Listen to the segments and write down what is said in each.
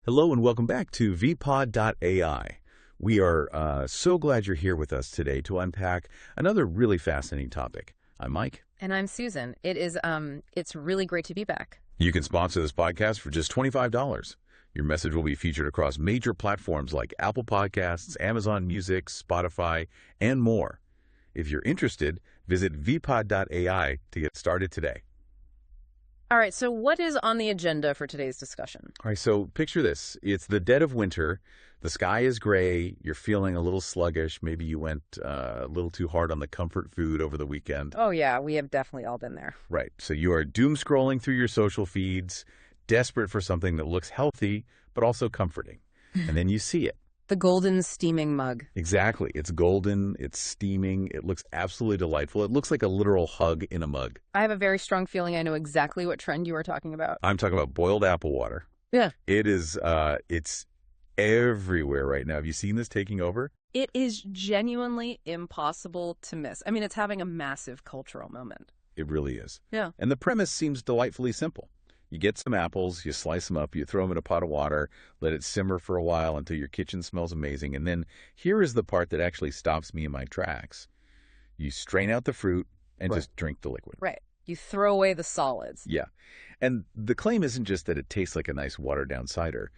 Hello and welcome back to VPOD.AI. We are so glad you're here with us today to unpack another really fascinating topic. I'm Mike. And I'm Susan. It's really great to be back. You can sponsor this podcast for just $25. Your message will be featured across major platforms like Apple Podcasts, Amazon Music, Spotify, and more. If you're interested, visit VPOD.AI to get started today. All right, so what is on the agenda for today's discussion? All right, so picture this. It's the dead of winter. The sky is gray. You're feeling a little sluggish. Maybe you went a little too hard on the comfort food over the weekend. Oh, yeah, we have definitely all been there. Right. So you are doom scrolling through your social feeds, desperate for something that looks healthy, but also comforting. And then you see it. The golden steaming mug. Exactly. It's golden. It's steaming. It looks absolutely delightful. It looks like a literal hug in a mug. I have a very strong feeling I know exactly what trend you are talking about. I'm talking about boiled apple water. Yeah. It is, it's everywhere right now. Have you seen this taking over? It is genuinely impossible to miss. I mean, it's having a massive cultural moment. It really is. Yeah. And the premise seems delightfully simple. You get some apples, you slice them up, you throw them in a pot of water, let it simmer for a while until your kitchen smells amazing. And then here is the part that actually stops me in my tracks. You strain out the fruit and just drink the liquid. Right. You throw away the solids. Yeah. And the claim isn't just that it tastes like a nice watered-down cider.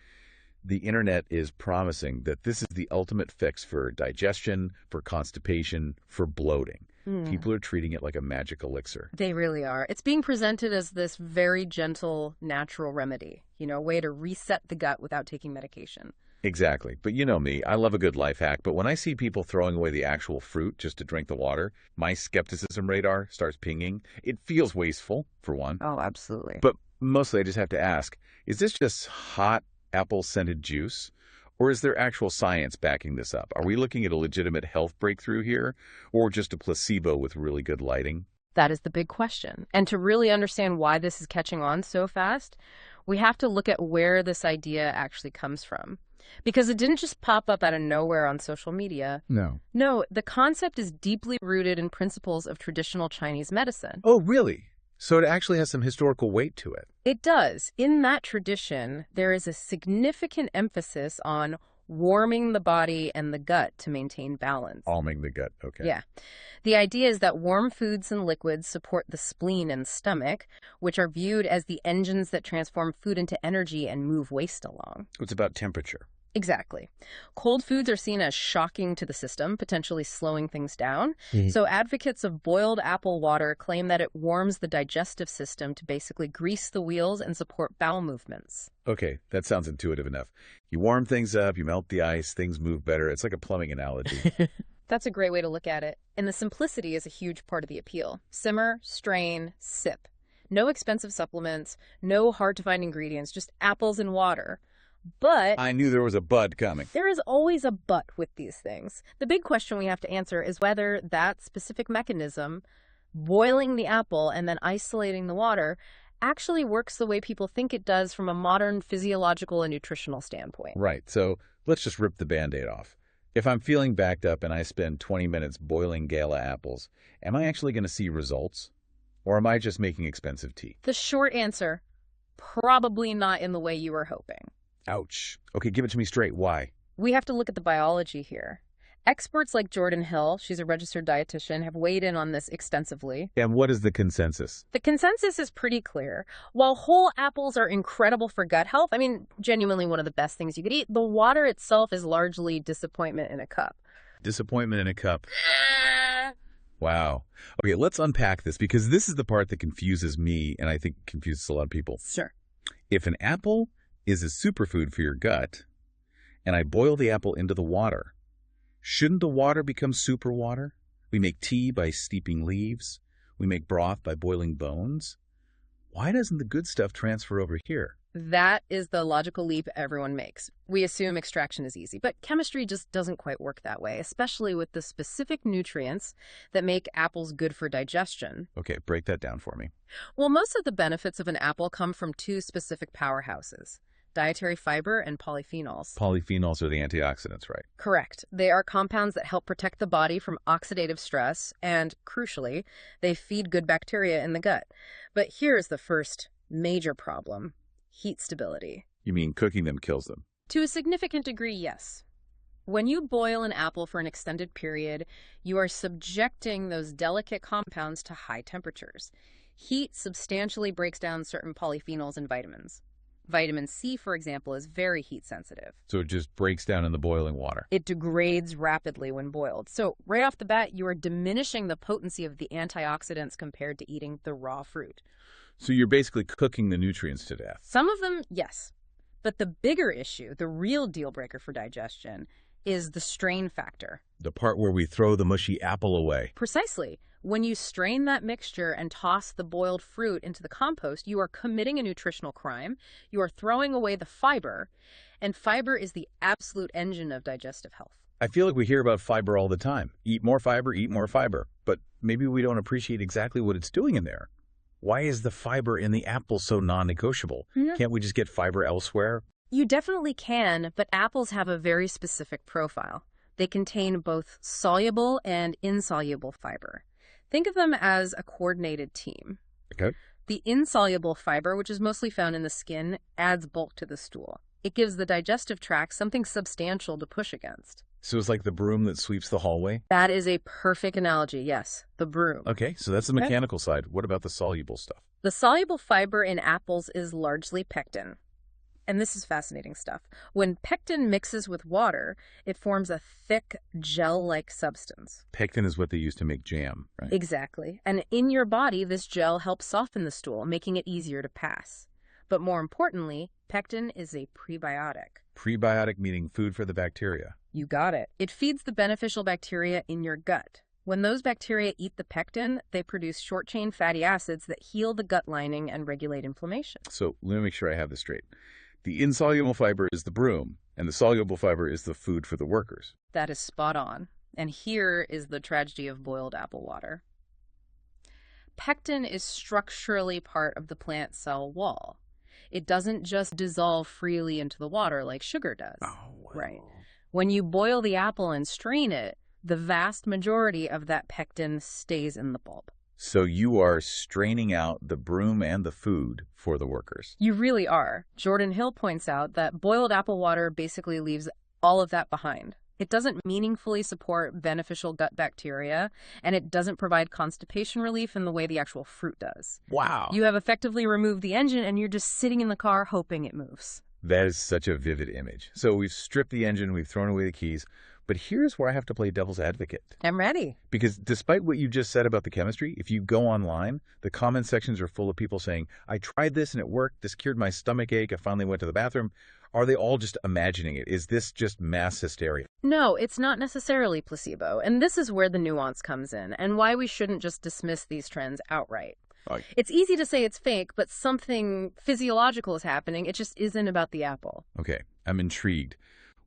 The internet is promising that this is the ultimate fix for digestion, for constipation, for bloating. People are treating it like a magic elixir. They really are. It's being presented as this very gentle, natural remedy, a way to reset the gut without taking medication. Exactly. But you know me, I love a good life hack. But when I see people throwing away the actual fruit just to drink the water, my skepticism radar starts pinging. It feels wasteful, for one. Oh, absolutely. But mostly I just have to ask, is this just hot apple-scented juice? Or is there actual science backing this up? Are we looking at a legitimate health breakthrough here, or just a placebo with really good lighting? That is the big question. And to really understand why this is catching on so fast, we have to look at where this idea actually comes from. Because it didn't just pop up out of nowhere on social media. No, the concept is deeply rooted in principles of traditional Chinese medicine. Oh, really? So it actually has some historical weight to it. It does. In that tradition, there is a significant emphasis on warming the body and the gut to maintain balance. Calming the gut, okay. Yeah. The idea is that warm foods and liquids support the spleen and stomach, which are viewed as the engines that transform food into energy and move waste along. It's about temperature. Exactly. Cold foods are seen as shocking to the system, potentially slowing things down. So advocates of boiled apple water claim that it warms the digestive system to basically grease the wheels and support bowel movements. Okay, that sounds intuitive enough. You warm things up, you melt the ice, things move better. It's like a plumbing analogy. That's a great way to look at it. And the simplicity is a huge part of the appeal. Simmer, strain, sip. No expensive supplements, no hard-to-find ingredients, just apples and water. But I knew there was a bud coming. There is always a but with these things. The big question we have to answer is whether that specific mechanism, boiling the apple and then isolating the water, actually works the way people think it does from a modern physiological and nutritional standpoint. Right. So let's just rip the Band-Aid off. If I'm feeling backed up and I spend 20 minutes boiling gala apples, am I actually going to see results? Or am I just making expensive tea? The short answer, probably not in the way you were hoping. Ouch. Okay, give it to me straight. Why? We have to look at the biology here. Experts like Jordan Hill, she's a registered dietitian, have weighed in on this extensively. And what is the consensus? The consensus is pretty clear. While whole apples are incredible for gut health, I mean, genuinely one of the best things you could eat, the water itself is largely disappointment in a cup. Disappointment in a cup. Wow. Okay, let's unpack this because this is the part that confuses me and I think confuses a lot of people. Sure. If an apple is a superfood for your gut, and I boil the apple into the water, shouldn't the water become super water? We make tea by steeping leaves. We make broth by boiling bones. Why doesn't the good stuff transfer over here? That is the logical leap everyone makes. We assume extraction is easy, but chemistry just doesn't quite work that way, especially with the specific nutrients that make apples good for digestion. Okay, break that down for me. Well, most of the benefits of an apple come from two specific powerhouses: dietary fiber and polyphenols. Polyphenols are the antioxidants, right? Correct. They are compounds that help protect the body from oxidative stress, and crucially, they feed good bacteria in the gut. But here's the first major problem: heat stability. You mean cooking them kills them? To a significant degree, yes. When you boil an apple for an extended period, you are subjecting those delicate compounds to high temperatures. Heat substantially breaks down certain polyphenols and vitamins. Vitamin C, for example, is very heat sensitive. So it just breaks down in the boiling water. It degrades rapidly when boiled. So right off the bat, you are diminishing the potency of the antioxidants compared to eating the raw fruit. So you're basically cooking the nutrients to death. Some of them, yes. But the bigger issue, the real deal breaker for digestion, is the strain factor. The part where we throw the mushy apple away. Precisely. When you strain that mixture and toss the boiled fruit into the compost, you are committing a nutritional crime. You are throwing away the fiber, and fiber is the absolute engine of digestive health. I feel like we hear about fiber all the time. Eat more fiber, but maybe we don't appreciate exactly what it's doing in there. Why is the fiber in the apple so non-negotiable? Can't we just get fiber elsewhere? You definitely can, but apples have a very specific profile. They contain both soluble and insoluble fiber. Think of them as a coordinated team. Okay. The insoluble fiber, which is mostly found in the skin, adds bulk to the stool. It gives the digestive tract something substantial to push against. So it's like the broom that sweeps the hallway? That is a perfect analogy, yes, the broom. Okay, so that's the mechanical side. What about the soluble stuff? The soluble fiber in apples is largely pectin. And this is fascinating stuff. When pectin mixes with water, it forms a thick, gel-like substance. Pectin is what they use to make jam, right? Exactly. And in your body, this gel helps soften the stool, making it easier to pass. But more importantly, pectin is a prebiotic. Prebiotic meaning food for the bacteria. You got it. It feeds the beneficial bacteria in your gut. When those bacteria eat the pectin, they produce short-chain fatty acids that heal the gut lining and regulate inflammation. So let me make sure I have this straight. The insoluble fiber is the broom, and the soluble fiber is the food for the workers. That is spot on. And here is the tragedy of boiled apple water. Pectin is structurally part of the plant cell wall. It doesn't just dissolve freely into the water like sugar does. Oh, wow. Right. When you boil the apple and strain it, the vast majority of that pectin stays in the bulb. So you are straining out the broom and the food for the workers. You really are. Jordan Hill points out that boiled apple water basically leaves all of that behind. It doesn't meaningfully support beneficial gut bacteria, and it doesn't provide constipation relief in the way the actual fruit does. Wow. You have effectively removed the engine, and you're just sitting in the car hoping it moves. That is such a vivid image. So we've stripped the engine, we've thrown away the keys, but here's where I have to play devil's advocate. I'm ready. Because despite what you just said about the chemistry, if you go online, the comment sections are full of people saying, I tried this and it worked, this cured my stomach ache, I finally went to the bathroom. Are they all just imagining it? Is this just mass hysteria? No, it's not necessarily placebo, and this is where the nuance comes in, and why we shouldn't just dismiss these trends outright. It's easy to say it's fake, but something physiological is happening. It just isn't about the apple. Okay, I'm intrigued.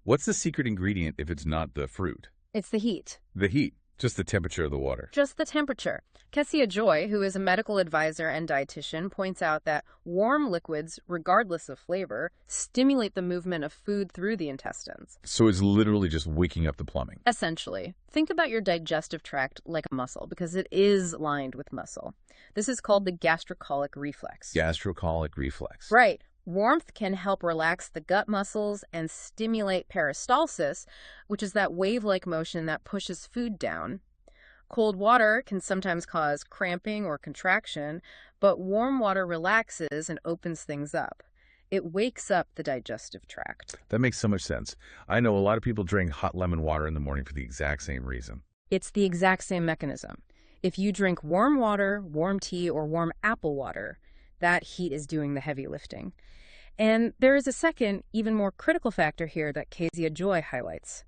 What's the secret ingredient if it's not the fruit? It's the heat. The heat, just the temperature of the water. Just the temperature. Kessia Joy, who is a medical advisor and dietitian, points out that warm liquids, regardless of flavor, stimulate the movement of food through the intestines. So it's literally just waking up the plumbing. Essentially. Think about your digestive tract like a muscle, because it is lined with muscle. This is called the gastrocolic reflex. Gastrocolic reflex. Right. Warmth can help relax the gut muscles and stimulate peristalsis, which is that wave-like motion that pushes food down. Cold water can sometimes cause cramping or contraction, but warm water relaxes and opens things up. It wakes up the digestive tract. That makes so much sense. I know a lot of people drink hot lemon water in the morning for the exact same reason. It's the exact same mechanism. If you drink warm water, warm tea, or warm apple water, that heat is doing the heavy lifting. And there is a second, even more critical factor here that Kessia Joy highlights.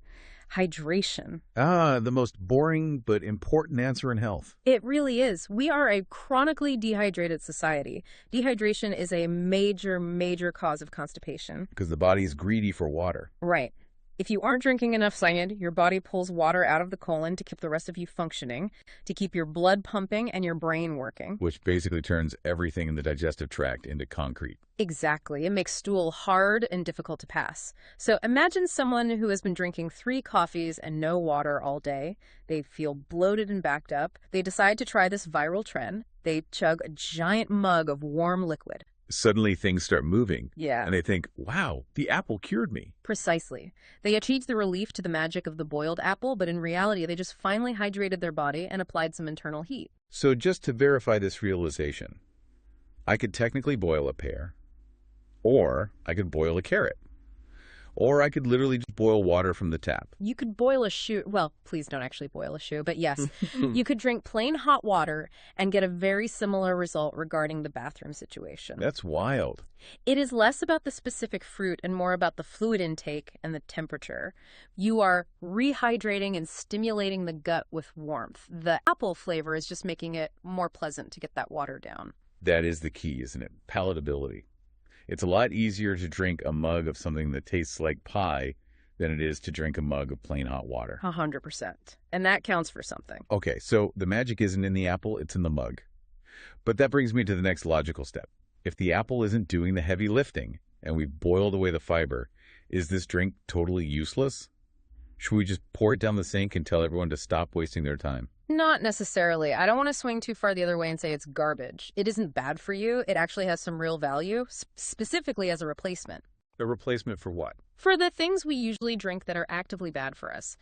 Hydration. The most boring but important answer in health. It really is. We are a chronically dehydrated society. Dehydration is a major, major cause of constipation. Because the body is greedy for water. Right. If you aren't drinking enough cyanide, your body pulls water out of the colon to keep the rest of you functioning, to keep your blood pumping and your brain working. Which basically turns everything in the digestive tract into concrete. Exactly. It makes stool hard and difficult to pass. So imagine someone who has been drinking 3 coffees and no water all day. They feel bloated and backed up. They decide to try this viral trend. They chug a giant mug of warm liquid. suddenly things start moving. Yeah. And they think, wow, the apple cured me. Precisely. They achieved the relief to the magic of the boiled apple, but in reality, they just finally hydrated their body and applied some internal heat. So just to verify this realization, I could technically boil a pear, or I could boil a carrot, or I could literally just boil water from the tap. You could boil a shoe. Well, please don't actually boil a shoe, but yes, you could drink plain hot water and get a very similar result regarding the bathroom situation. That's wild. It is less about the specific fruit and more about the fluid intake and the temperature. You are rehydrating and stimulating the gut with warmth. The apple flavor is just making it more pleasant to get that water down. That is the key, isn't it? Palatability. It's a lot easier to drink a mug of something that tastes like pie than it is to drink a mug of plain hot water. 100%. And that counts for something. Okay, so the magic isn't in the apple, it's in the mug. But that brings me to the next logical step. If the apple isn't doing the heavy lifting and we've boiled away the fiber, is this drink totally useless? Should we just pour it down the sink and tell everyone to stop wasting their time? Not necessarily. I don't want to swing too far the other way and say it's garbage. It isn't bad for you. It actually has some real value, specifically as a replacement. A replacement for what? For the things we usually drink that are actively bad for us.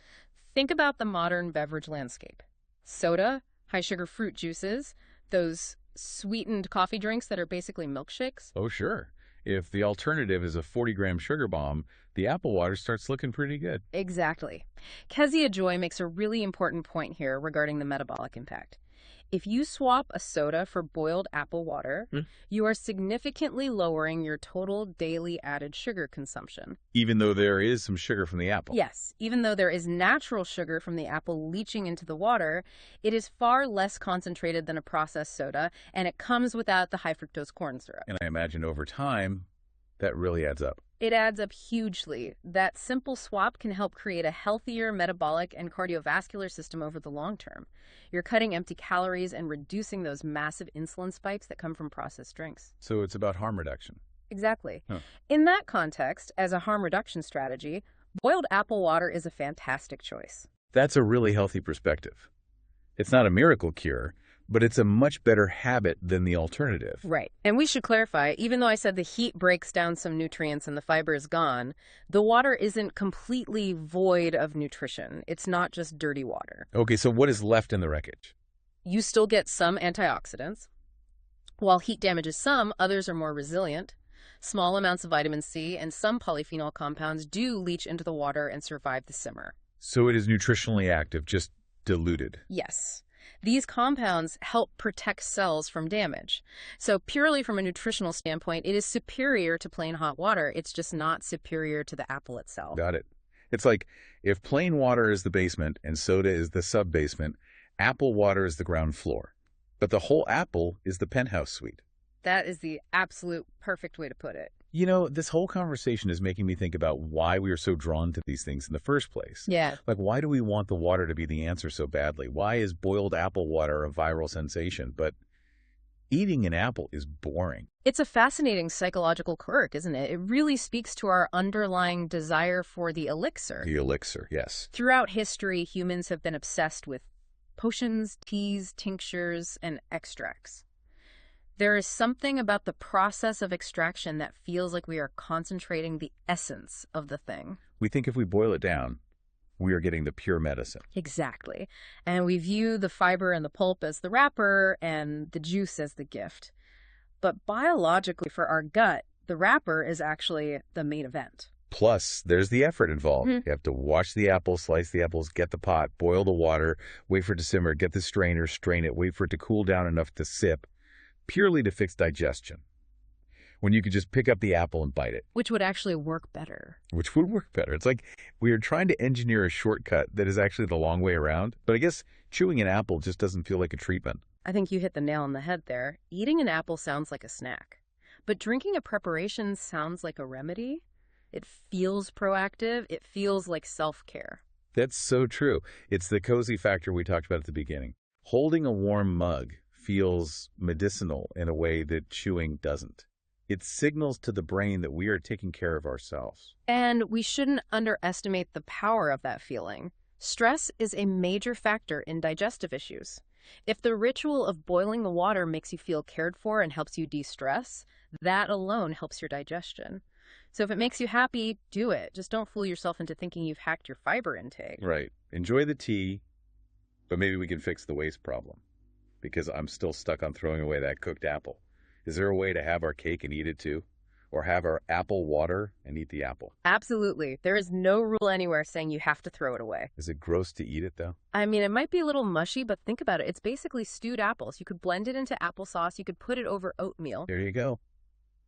Think about the modern beverage landscape. Soda, high-sugar fruit juices, those sweetened coffee drinks that are basically milkshakes. Oh, sure. If the alternative is a 40-gram sugar bomb, the apple water starts looking pretty good. Exactly. Kezia Joy makes a really important point here regarding the metabolic impact. If you swap a soda for boiled apple water, you are significantly lowering your total daily added sugar consumption. Even though there is some sugar from the apple. Yes, even though there is natural sugar from the apple leaching into the water, it is far less concentrated than a processed soda, and it comes without the high fructose corn syrup. And I imagine over time, that really adds up. It adds up hugely. That simple swap can help create a healthier metabolic and cardiovascular system over the long term. You're cutting empty calories and reducing those massive insulin spikes that come from processed drinks. So it's about harm reduction. Exactly. Huh. In that context, as a harm reduction strategy, boiled apple water is a fantastic choice. That's a really healthy perspective. It's not a miracle cure, but it's a much better habit than the alternative. Right. And we should clarify, even though I said the heat breaks down some nutrients and the fiber is gone, the water isn't completely void of nutrition. It's not just dirty water. Okay, so what is left in the wreckage? You still get some antioxidants. While heat damages some, others are more resilient. Small amounts of vitamin C and some polyphenol compounds do leach into the water and survive the simmer. So it is nutritionally active, just diluted. Yes. These compounds help protect cells from damage. So purely from a nutritional standpoint, it is superior to plain hot water. It's just not superior to the apple itself. Got it. It's like if plain water is the basement and soda is the sub-basement, apple water is the ground floor. But the whole apple is the penthouse suite. That is the absolute perfect way to put it. You know, this whole conversation is making me think about why we are so drawn to these things in the first place. Yeah. Like, why do we want the water to be the answer so badly? Why is boiled apple water a viral sensation? But eating an apple is boring. It's a fascinating psychological quirk, isn't it? It really speaks to our underlying desire for the elixir. The elixir, yes. Throughout history, humans have been obsessed with potions, teas, tinctures, and extracts. There is something about the process of extraction that feels like we are concentrating the essence of the thing. We think if we boil it down, we are getting the pure medicine. Exactly. And we view the fiber and the pulp as the wrapper and the juice as the gift. But biologically, for our gut, the wrapper is actually the main event. Plus, there's the effort involved. You have to wash the apple, slice the apples, get the pot, boil the water, wait for it to simmer, get the strainer, strain it, wait for it to cool down enough to sip, purely to fix digestion. When you could just pick up the apple and bite it. Which would actually work better. Which would work better. It's like we are trying to engineer a shortcut that is actually the long way around. But I guess chewing an apple just doesn't feel like a treatment. I think you hit the nail on the head there. Eating an apple sounds like a snack. But drinking a preparation sounds like a remedy. It feels proactive. It feels like self-care. That's so true. It's the cozy factor we talked about at the beginning. Holding a warm mug feels medicinal in a way that chewing doesn't. It signals to the brain that we are taking care of ourselves. And we shouldn't underestimate the power of that feeling. Stress is a major factor in digestive issues. If the ritual of boiling the water makes you feel cared for and helps you de-stress, that alone helps your digestion. So if it makes you happy, do it. Just don't fool yourself into thinking you've hacked your fiber intake. Right. Enjoy the tea, but maybe we can fix the waste problem, because I'm still stuck on throwing away that cooked apple. Is there a way to have our cake and eat it too? Or have our apple water and eat the apple? Absolutely. There is no rule anywhere saying you have to throw it away. Is it gross to eat it, though? I mean, it might be a little mushy, but think about it. It's basically stewed apples. You could blend it into applesauce. You could put it over oatmeal. There you go.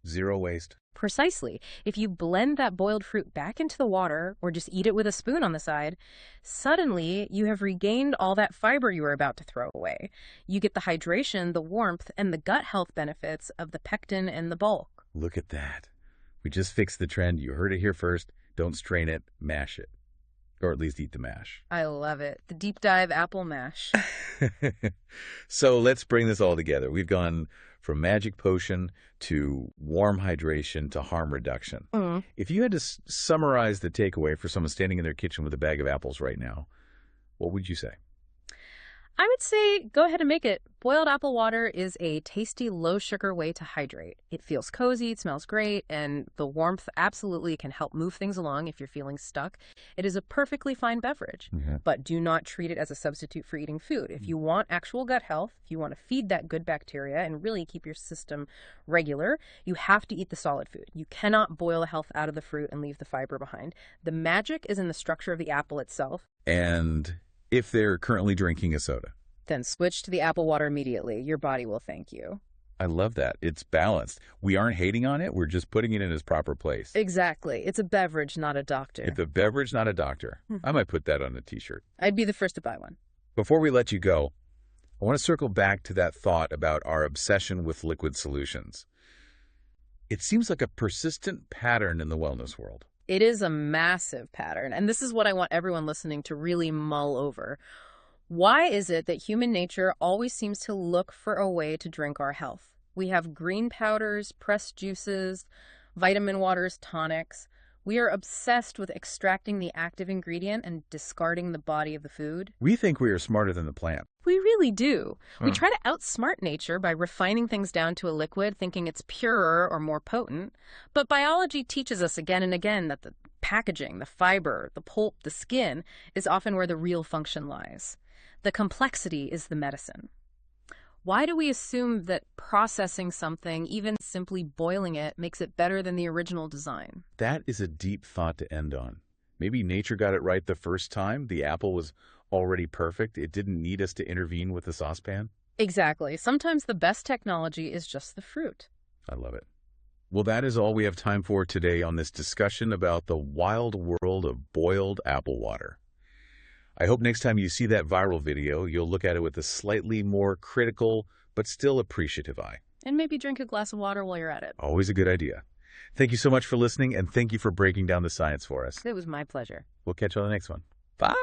Zero waste. Precisely. If you blend that boiled fruit back into the water, or just eat it with a spoon on the side, suddenly you have regained all that fiber you were about to throw away. You get the hydration, the warmth, and the gut health benefits of the pectin and the bulk. Look at that. We just fixed the trend. You heard it here first. Don't strain it, mash it. Or at least eat the mash. I love it. The deep dive apple mash. So let's bring this all together. We've gone from magic potion to warm hydration to harm reduction. If you had to summarize the takeaway for someone standing in their kitchen with a bag of apples right now, what would you say? I would say go ahead and make it. Boiled apple water is a tasty, low-sugar way to hydrate. It feels cozy, it smells great, and the warmth absolutely can help move things along if you're feeling stuck. It is a perfectly fine beverage, but do not treat it as a substitute for eating food. If you want actual gut health, if you want to feed that good bacteria and really keep your system regular, you have to eat the solid food. You cannot boil the health out of the fruit and leave the fiber behind. The magic is in the structure of the apple itself. And if they're currently drinking a soda, then switch to the apple water immediately. Your body will thank you. I love that. It's balanced. We aren't hating on it. We're just putting it in its proper place. Exactly. It's a beverage, not a doctor. It's a beverage, not a doctor. I might put that on a t-shirt. I'd be the first to buy one. Before we let you go, I want to circle back to that thought about our obsession with liquid solutions. It seems like a persistent pattern in the wellness world. It is a massive pattern, and this is what I want everyone listening to really mull over. Why is it that human nature always seems to look for a way to drink our health? We have green powders, pressed juices, vitamin waters, tonics. We are obsessed with extracting the active ingredient and discarding the body of the food. We think we are smarter than the plant. We really do. We try to outsmart nature by refining things down to a liquid, thinking it's purer or more potent. But biology teaches us again and again that the packaging, the fiber, the pulp, the skin is often where the real function lies. The complexity is the medicine. Why do we assume that processing something, even simply boiling it, makes it better than the original design? That is a deep thought to end on. Maybe nature got it right the first time. The apple was already perfect. It didn't need us to intervene with the saucepan. Exactly. Sometimes the best technology is just the fruit. I love it. Well, that is all we have time for today on this discussion about the wild world of boiled apple water. I hope next time you see that viral video, you'll look at it with a slightly more critical but still appreciative eye. And maybe drink a glass of water while you're at it. Always a good idea. Thank you so much for listening, and thank you for breaking down the science for us. It was my pleasure. We'll catch you on the next one. Bye!